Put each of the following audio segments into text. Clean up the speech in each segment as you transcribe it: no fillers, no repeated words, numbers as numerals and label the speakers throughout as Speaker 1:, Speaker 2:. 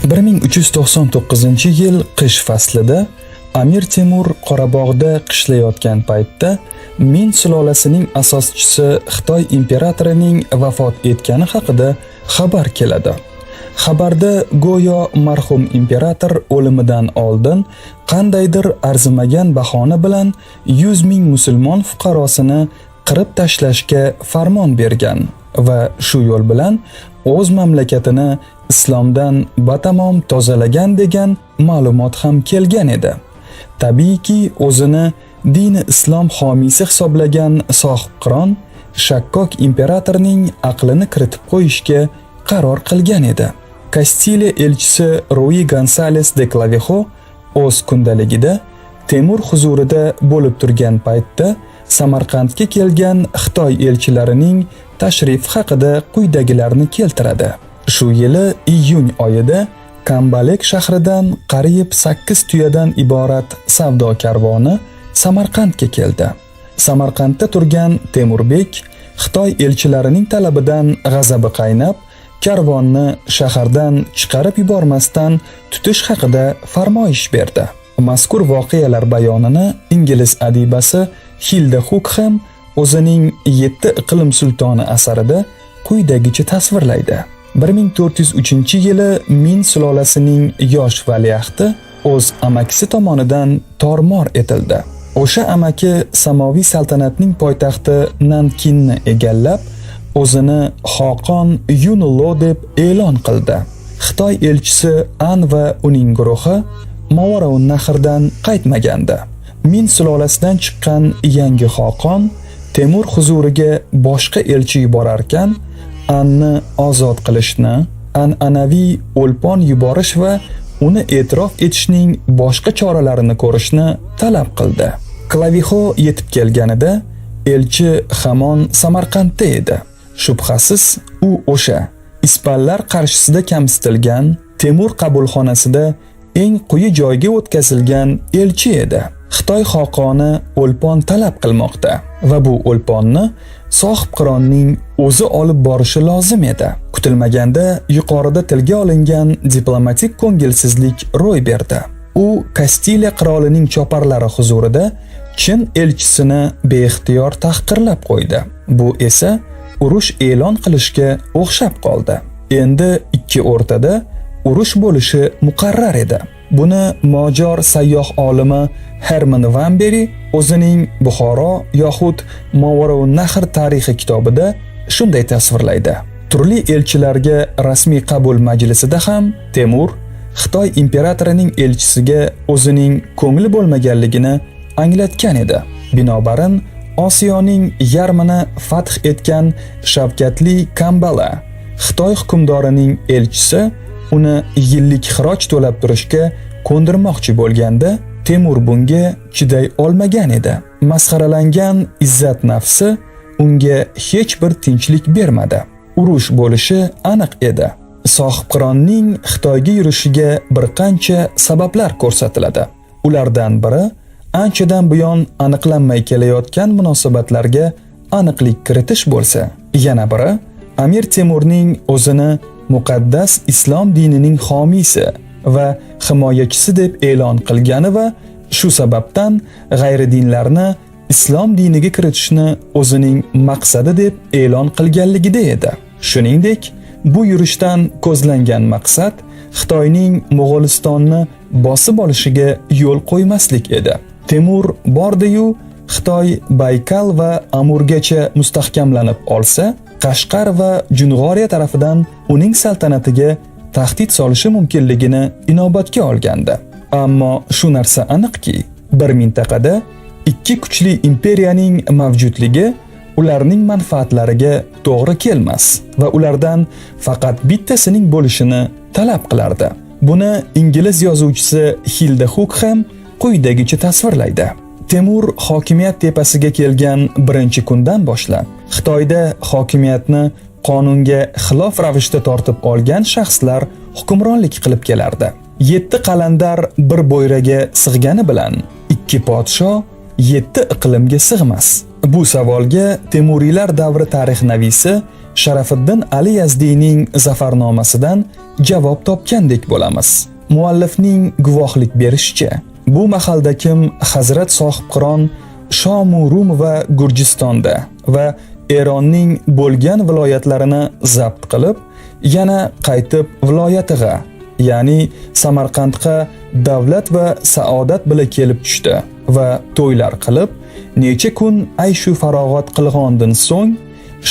Speaker 1: 1399-yil qish faslida Amir Temur Qorabog'da qishlayotgan paytda Min sulolasining asoschisi Xitoy imperatorining vafot etgani haqida xabar keladi. Xabarda go'yo marhum imperator o'limidan oldin qandaydir arzimagan bahona bilan 100 ming musulmon fuqarosini qirib tashlashga farmon bergan va shu yo'l bilan o'z mamlakatini islomdan batamom tozalagan degan ma'lumot ham kelgan edi. Tabiiyki, o'zini dini islom homiysi hisoblagan sohibqiron shakkok imperatorning aqlini kiritib qo'yishga qaror qilgan edi. Kastiliya elchisi Rui Gonzales de Clavijo o'z kundaligida Temur huzurida bo'lib turgan paytda Samarqandga kelgan Xitoy elchilarining tashrifi haqida quyidagilarni keltiradi. Shu yili iyun oyida Kambalek shahridan qariyb 8 tuyadan iborat savdo karvoni Samarqandga keldi. Samarqandda turgan Temurbek Xitoy elchilarining talabidan g'azabi qaynab, karvonni shahardan chiqarib yubormasdan tutish haqida farmoyish berdi. Mazkur voqealar bayonini ingliz adibasi Hilda Hook ham o'zining 7 iqlim sultoni asarida quyidagicha tasvirlaydi. 1403-yili Min sulolasining yosh valiahdi o'z amakisi tomonidan tormor etildi. O'sha amaki samoviy saltanatning poytaxti Nankinni egallab, o'zini Xoqon Yunlo deb e'lon qildi. Xitoy elchisi An va uning guruhi Movarounnahrdan qaytmagandi. Min sulolasidan chiqqan yangi Xoqon Temur huzuriga boshqa elchi yuborarkan, Anni ozod qilishni, an'anaviy o'lpon yuborish va uni e'tirof etishning boshqa choralarini ko'rishni talab qildi. Clavijo yetib kelganida elchi hamon Samarqandda edi. Shubhasiz, u o'sha ispanlar qarshisida kamsitilgan Temur qabulxonasida eng quyi joyga o'tkazilgan elchi edi. Xitoy xoqoni o'lpon talab qilmoqda va bu o'lponni sohibqironning o'zi olib borishi lozim edi. Kutilmaganda yuqorida tilga olingan diplomatik ko'ngilsizlik ro'y berdi. U Kastiliya qirolining choparlari huzurida Chin elchisini beixtiyor tahqirlab qo'ydi. Bu esa urush e'lon qilishga o'xshab qoldi. Endi ikki o'rtada urush bo'lishi muqarrar edi. Buni Mojor sayyoh olimi Herman Van Beri o'zining Buxoro yoxud Movarounnahr tarixi kitobida shunday tasvirlaydi. Turli elchilarga rasmiy qabul majlisida ham Temur Xitoy imperatorining elchisiga o'zining ko'ngli bo'lmaganligini anglatgan edi. Binobarin Osiyoning yarmini fath etgan shavkatli Kambala Xitoy hukmdorining elchisi uni yillik xiroj to'lab turishga ko'ndirmoqchi bo'lganda Temur bunga chiday olmagan edi. Masxaralangan izzat nafsi unga hech bir tinchlik bermadi. Urush bo'lishi aniq edi. Sohibqironning Xitoyga yurishiga bir qancha sabablar ko'rsatiladi. Ulardan biri anchadan buyon aniqlanmay kelayotgan munosabatlarga aniqlik kiritish bo'lsa, yana biri Amir Temurning o'zini muqaddas islom dinining homiysi va himoyachisi deb e'lon qilgani va shu sababdan g'ayridinlarni islom diniga kiritishni o'zining maqsadi deb e'lon qilganligida edi. Shuningdek, bu yurishdan ko'zlangan maqsad Xitoyning Mo'g'ulistonni bosib olishiga yo'l qo'ymaslik edi. Temur bordi-yu, Xitoy Baykal va Amurgacha mustahkamlanib olsa, Qashqar va Jung'oriya tarafidan uning saltanatiga tahdid solishi mumkinligini inobatga olgandi. Ammo shu narsa aniqki, bir mintaqada ikki kuchli imperiyaning mavjudligi ularning manfaatlariga to'g'ri kelmas va ulardan faqat bittasining bo'lishini talab qilardi. Buni ingliz yozuvchisi Hilda Hook ham quyidagicha tasvirlaydi. Temur hokimiyat tepasiga kelgan birinchi kundan boshlab Xitoyda hokimiyatni qonunga xilof ravishda tortib olgan shaxslar hukmronlik qilib kelardi. 7 qalandar bir bo'yraga sig'gani bilan 2 podsho 7 iqlimga sig'mas. Bu savolga Temuriylar davri tarixnavisi Sharafiddin Ali Yazdiyning zafarnomasidan javob topgandek bo'lamiz. Muallifning guvohlik berishicha, bu mahalda kim Hazrat Sohibqiron Shom, Rum va Gurjistonda va Eronning bo'lgan viloyatlarini zabt qilib, yana qaytib viloyatiga, ya'ni Samarqandga davlat va saodat bilan kelib tushdi va to'ylar qilib, necha kun ayshu farog'at qilgandan so'ng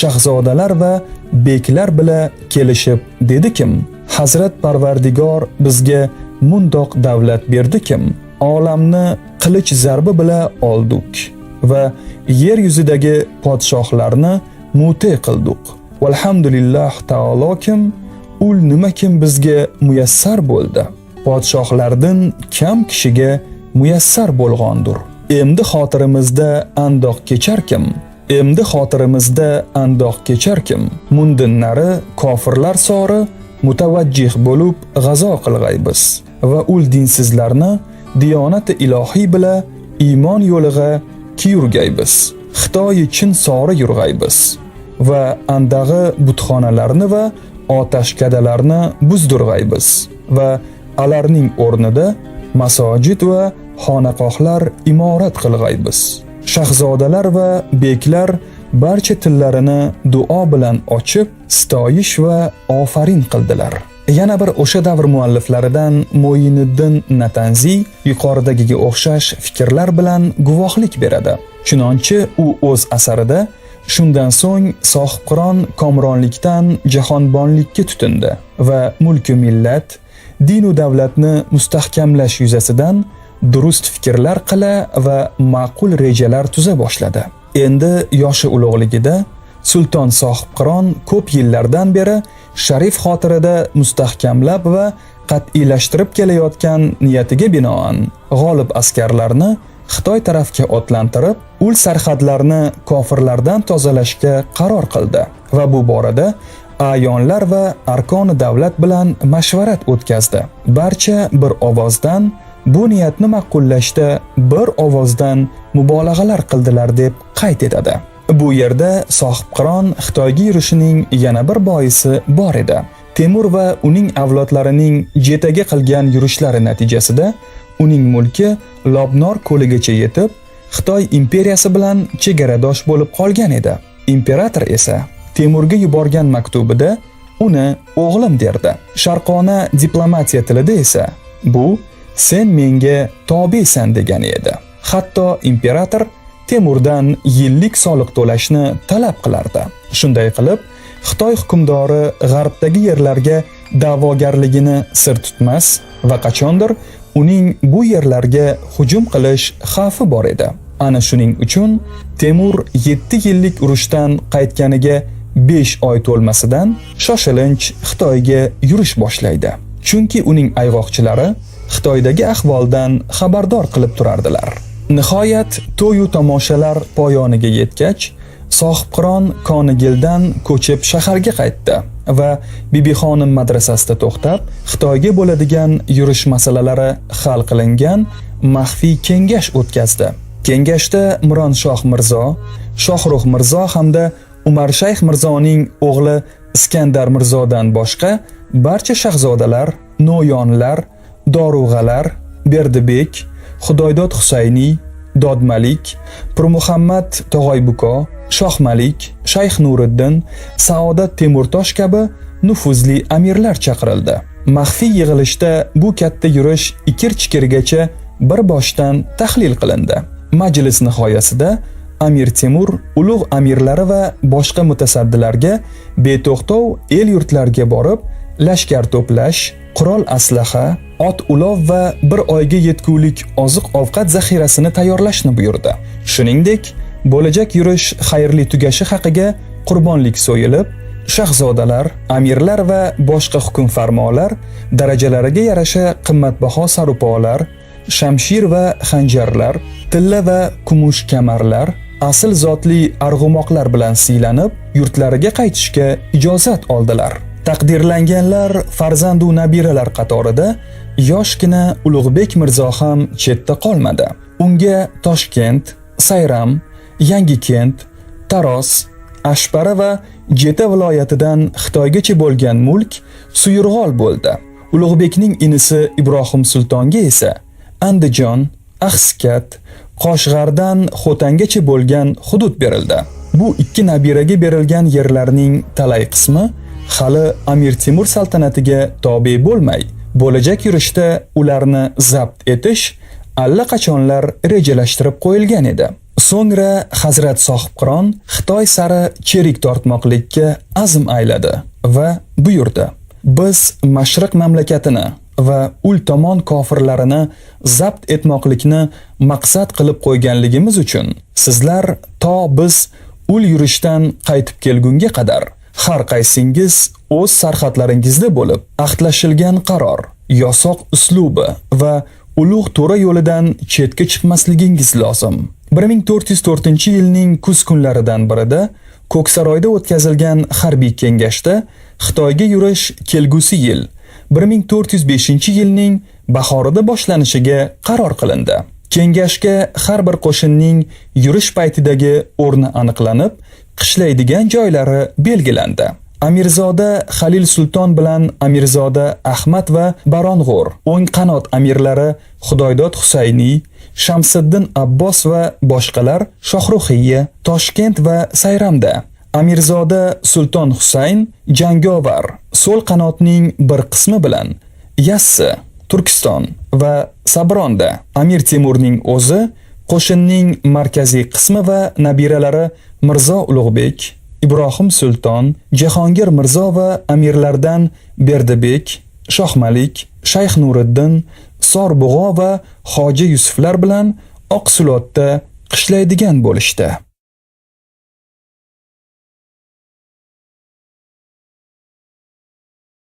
Speaker 1: shahzodalar va beklar bilan kelishib dedikim: Hazrat Parvardigor bizga mundoq davlat berdikim, olamni qilich zarbi bilan oldik va yer yuzidagi podshohlarni mute qildik. Valhamdulillah taolokim, ul nima kim bizga muyassar bo'ldi. Podshohlardan kam kishiga muyassar bo'lgandir. Endi xotirimizda andoq kecharkim. Endi xotirimizda andoq kecharkim. Mundinlari kofirlar sori mutavajjih bo'lib g'azo qilg'aybiz va ul dinsizlarni diyonati ilohiy bilan iymon yo'liga kiyurgaybiz. Xitoyi chin sori yurg'aybiz va andag'i butxonalarni va otashkadalarni buzdirg'aybiz va alarning o'rnida masojid va xonaqohlar imorat qilg'aybiz. Shahzodalar va beklar barcha tillarini duo bilan ochib, sitoyish va ofarin qildilar. Yana bir o'sha davr mualliflaridan Mo'yiniddin Natanzi yuqoridagiga o'xshash fikrlar bilan guvohlik beradi. Chunonchi u o'z asarida shundan so'ng Sohibqiron komronlikdan jahonbonlikka tutindi va mulki millat, din va davlatni mustahkamlash yuzasidan durust fikrlar qila va ma'qul rejalar tuza boshladi. Endi yoshi ulug'ligida Sulton Sohibqiron ko'p yillardan beri sharif xotirada mustahkamlab va qat'iylashtirib kelayotgan niyatiga binoan g'olib askarlarni Xitoy tarafga otlantirib, ul sarhadlarni kofirlardan tozalashga qaror qildi va bu borada ayonlar va arkoni davlat bilan mashvarat o'tkazdi. Barcha bir ovozdan bu niyatni ma'qullashda bir ovozdan mubolag'alar qildilar deb qayd etadi. Bu yerda Sohibqiron Xitoyga yurishining yana bir boisi bor edi. Temur va uning avlodlarining jetaga qilgan yurishlari natijasida uning mulki Lobnor ko'ligacha yetib, Xitoy imperiyasi bilan chegaradosh bo'lib qolgan edi. Imperator esa Temurga yuborgan maktubida uni o'g'lim derdi. Sharqona diplomatiya tilida esa bu sen menga tobesan degan edi. Hatto imperator Temurdan yillik soliq to'lashni talab qilardi. Shunday qilib, Xitoy hukmdori g'arbdagi yerlarga da'vogarligini sir tutmas va qachondir uning bu yerlarga hujum qilish xavfi bor edi. Ana shuning uchun Temur 7 yillik urushdan qaytganiga 5 oy to'lmasidan shoshilinch Xitoyga yurish boshlaydi. Chunki uning ayg'oqchilari Xitoydagi ahvoldan xabardor qilib turardilar. Nihoyat to'yu tomoshalar poyoniga yetgach, Sohibqiron Konigildan ko'chib shaharga qaytdi va Bibixonim madrasasida to'xtab, Xitoyga bo'ladigan yurish masalalari hal qilingan maxfiy kengash o'tkazdi. Kengashda Mironshoh Mirzo, Shohrux Mirzo hamda Umarshayx Mirzoning o'g'li Iskandar Mirzodan boshqa barcha shahzodalar, no'yonlar, Dorug'alar, Berdibek, Xudoydod Husayniy, Dodmalik, Pirmuhammad Tog'oybuko, Shohmalik, Shayx Nuriddin, Saodat Temurtosh kabi nufuzli amirlar chaqirildi. Maxfiy yig'ilishda bu katta yurish ikir-chikirgacha bir boshdan tahlil qilindi. Majlis nihoyasida Amir Temur ulug' amirlari va boshqa mutasaddilarga beto'xtov el yurtlarga borib, lashkar to'plash, qurol aslaha, ot ulov va bir oyga yetgulik oziq-ovqat zaxirasini tayyorlashni buyurdi. Shuningdek, bo'lajak yurish xayrli tugashi haqiga qurbonlik so'yilib, shahzodalar, amirlar va boshqa hukm farmonlar darajalariga yarasha qimmatbaho sarupolar, shamshir va xanjarlar, tilla va kumush kamarlar, asl zotli arg'umoqlar bilan siylanib, yurtlariga qaytishga ijozat oldilar. Taqdirlanganlar farzandu nabiralar qatorida yoshgina Ulug'bek Mirzo ham chetda qolmadi. Unga Toshkent, Sayram, Yangikent, Taros, Ashpara va Jeta viloyatidan Xitoygacha bo'lgan mulk suyurg'ol bo'ldi. Ulug'bekning inisi Ibrohim Sultonga esa Andijon, Axsikat, Qoshg'ardan Xotangacha bo'lgan hudud berildi. Bu ikki nabiraga berilgan yerlarning talay qismi hali Amir Temur saltanatiga tobe bo'lmay, bo'lajak yurishda ularni zabt etish allaqachonlar rejalashtirib qo'yilgan edi. So'ngra Hazrat Sohibqiron Xitoy sari cherik tortmoqlikka azm ayladi va buyurdi: "Biz Mashriq mamlakatini va ul tomon kofirlarini zabt etmoqlikni maqsad qilib qo'yganligimiz uchun sizlar to biz ul yurishdan qaytib kelgunga qadar har qaysingiz o'z sarhadlaringizda bo'lib, ahdlashilgan qaror, yosoq uslubi va ulug' to'ra yo'lidan chetga chiqmasligingiz lozim." 1404-yilning kuz kunlaridan birida Ko'ksaroyda o'tkazilgan harbiy kengashda Xitoyga yurish kelgusi yil 1405-yilning bahorida boshlanishiga qaror qilindi. Kengashga har bir qo'shinning yurish paytidagi o'rni aniqlanib, qishlaydigan joylari belgilandi. Amirzoda Xalil Sulton bilan Amirzoda Ahmad va Barong'o'r, o'ng qanot amirlari Xudoydod Husayniy, Shamsiddin Abbos va boshqalar Shohruxiyya, Toshkent va Sayramda. Amirzoda Sulton Husayn jangovar so'l qanotning bir qismi bilan Yassi, Turkiston va Sabronda. Amir Temurning o'zi qo'shinning markaziy qismi va nabiralari Mirzo Ulug'bek, Ibrohim Sulton, Jahongir Mirzo va amirlardan Berdibek, Shohmalik, Shayx Nuriddin, Sorbug'o va Hoji Yusuflar bilan Oqsulotda qishlaydigan bo'lishdi.